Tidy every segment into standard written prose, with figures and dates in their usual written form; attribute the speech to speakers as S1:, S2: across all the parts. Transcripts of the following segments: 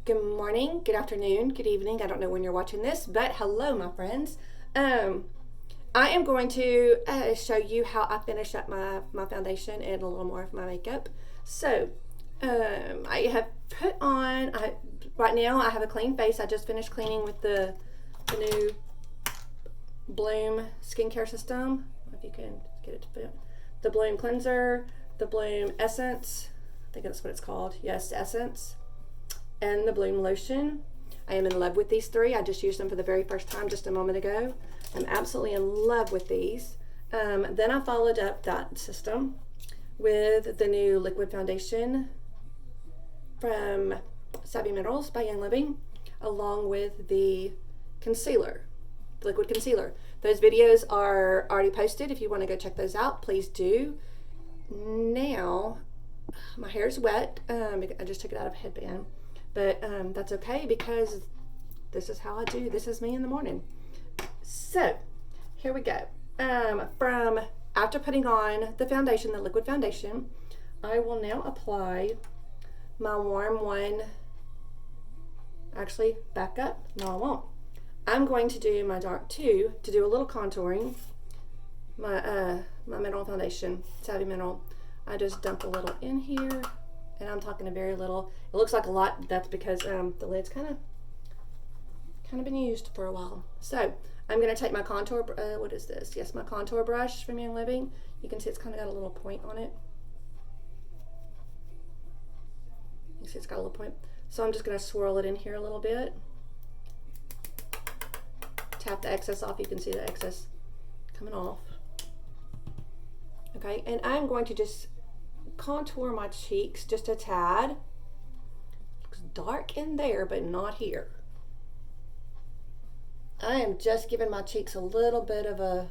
S1: Good morning, good afternoon, good evening. I don't know when you're watching this, but hello, my friends. I am going to show you how I finish up my foundation and a little more of my makeup. So, I have put on, right now I have a clean face. I just finished cleaning with the new Bloom skincare system. If you can get it to fit. The Bloom cleanser, the Bloom essence, I think that's what it's called. Yes, essence. And the Bloom lotion. I am in love with these three. I just used them for the very first time just a moment ago. I'm absolutely in love with these. Then I followed up that system with the new liquid foundation from Savvy Minerals by Young Living, along with the concealer, liquid concealer. Those videos are already posted. If you want to go check those out, please do. Now, my hair is wet. I just took it out of a headband. But that's okay because this is how I do. This is me in the morning. So here we go. From after putting on the foundation, the liquid foundation, I will now apply my warm one. Actually, back up. No, I won't. I'm going to do my dark 2 to do a little contouring. My mineral foundation, Savvy Mineral. I just dump a little in here. And I'm talking a very little. It looks like a lot. That's because the lid's kind of been used for a while. So I'm going to take my contour. What is this? Yes, my contour brush from Young Living. You can see it's kind of got a little point on it. You see it's got a little point. So I'm just going to swirl it in here a little bit. Tap the excess off. You can see the excess coming off. Okay, and I'm going to just contour my cheeks just a tad. Looks dark in there, but not here. I am just giving my cheeks a little bit of a,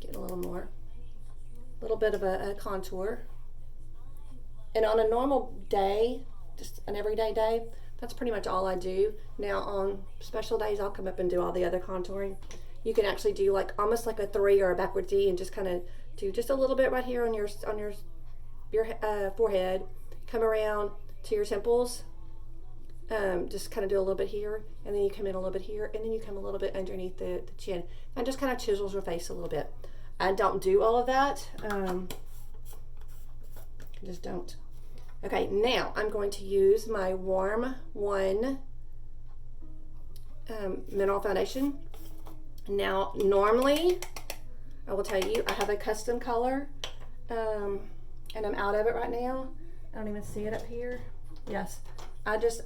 S1: getting a little bit of a contour. And on a normal day, just an everyday day, that's pretty much all I do. Now on special days, I'll come up and do all the other contouring. You can actually do like almost like a 3 or a backward D and just kind of do just a little bit right here on your forehead. Come around to your temples. Just kind of do a little bit here, and then you come in a little bit here, and then you come a little bit underneath the chin, and just kind of chisels your face a little bit. I don't do all of that. Just don't. Okay, now I'm going to use my Warm One mineral foundation. Now, normally, I will tell you, I have a custom color, and I'm out of it right now. I don't even see it up here. Yes, I just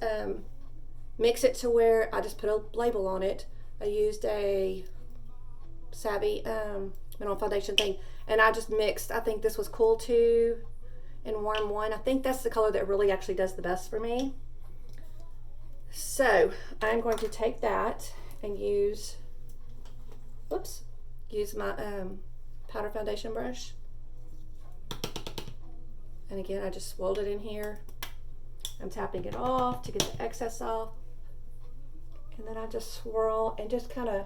S1: mix it to where I just put a label on it. I used a Savvy mineral foundation thing, and I just mixed. I think this was Cool 2 and Warm 1. I think that's the color that really actually does the best for me. So I'm going to take that and use my powder foundation brush. And again, I just swirled it in here. I'm tapping it off to get the excess off. And then I just swirl and just kind of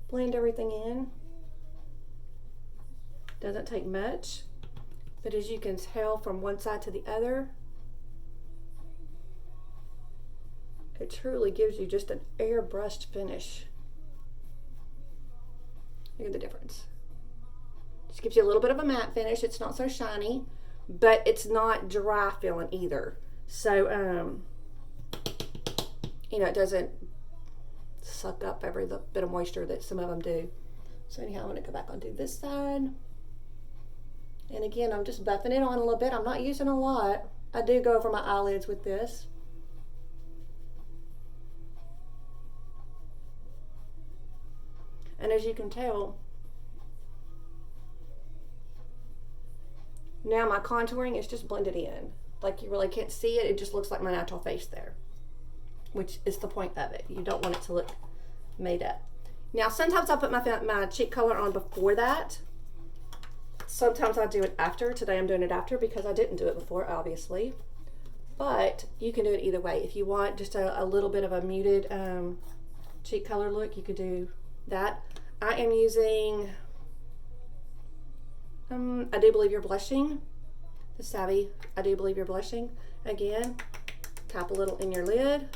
S1: blend everything in. Doesn't take much, but as you can tell from one side to the other, it truly gives you just an airbrushed finish. Look at the difference. Just gives you a little bit of a matte finish. It's not so shiny, but it's not dry feeling either. So, you know, it doesn't suck up every bit of moisture that some of them do. So anyhow, I'm going to go back onto this side. And again, I'm just buffing it on a little bit. I'm not using a lot. I do go over my eyelids with this. And as you can tell, now my contouring is just blended in. Like you really can't see it. It just looks like my natural face there, which is the point of it. You don't want it to look made up. Now, sometimes I put my cheek color on before that. Sometimes I do it after. Today I'm doing it after because I didn't do it before, obviously. But you can do it either way. If you want just a little bit of a muted cheek color look, you could do that. I am using, I do believe you're blushing. the Savvy, I Do Believe You're Blushing. Again, tap a little in your lid.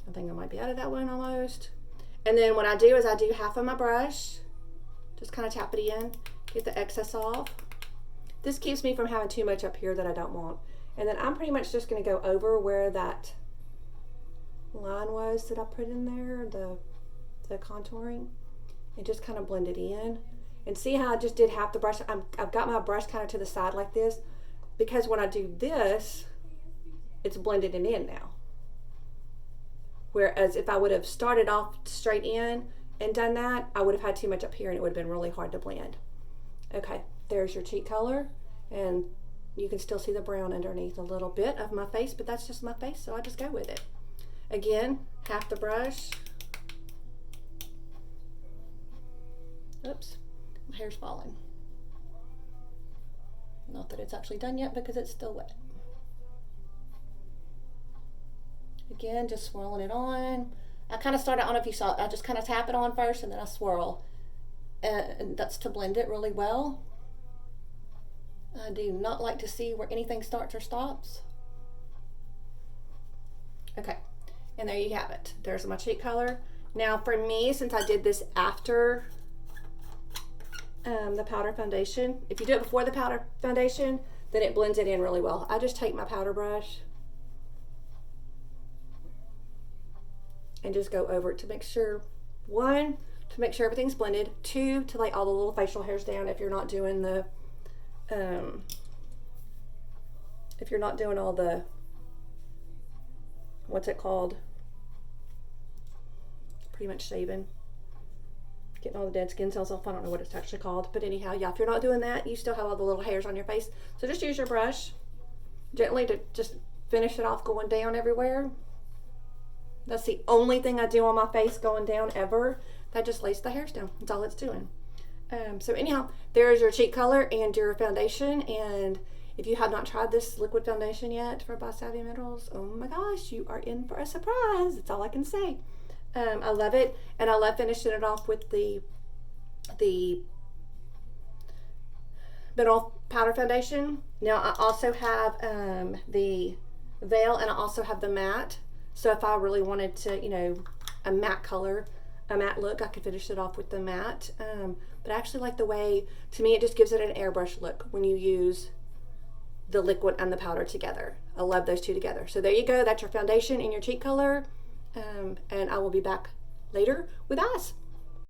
S1: I think I might be out of that one almost. And then what I do is I do half of my brush, just kind of tap it in, get the excess off. This keeps me from having too much up here that I don't want. And then I'm pretty much just going to go over where that line was that I put in there, the contouring, and just kind of blend it in. And see how I just did half the brush? I've got my brush kind of to the side like this, because when I do this, it's blended it in now. Whereas if I would have started off straight in and done that, I would have had too much up here and it would have been really hard to blend. Okay, there's your cheek color, and you can still see the brown underneath a little bit of my face, but that's just my face, so I just go with it. Again, half the brush. Oops, my hair's falling. Not that it's actually done yet because it's still wet. Again, just swirling it on. I kind of start, I don't know if you saw it, I just kind of tap it on first and then I swirl. And that's to blend it really well. I do not like to see where anything starts or stops. Okay, and there you have it. There's my cheek color. Now for me, since I did this after the powder foundation, if you do it before the powder foundation, then it blends it in really well. I just take my powder brush and just go over it to make sure, one, to make sure everything's blended, two, to lay all the little facial hairs down if you're not doing the, if you're not doing all the, what's it called? Pretty much shaving. Getting all the dead skin cells off. I don't know what it's actually called. But anyhow, yeah, if you're not doing that, you still have all the little hairs on your face. So just use your brush gently to just finish it off going down everywhere. That's the only thing I do on my face going down ever. That just lays the hairs down. That's all it's doing. So anyhow, there's your cheek color and your foundation. And if you have not tried this liquid foundation yet by Savvy Minerals, oh my gosh, you are in for a surprise. That's all I can say. I love it, and I love finishing it off with the mineral powder foundation. Now I also have the veil, and I also have the matte. So if I really wanted to, you know, a matte color, a matte look, I could finish it off with the matte. But I actually like the way, to me, it just gives it an airbrush look when you use the liquid and the powder together. I love those two together. So there you go. That's your foundation and your cheek color. And I will be back later with eyes.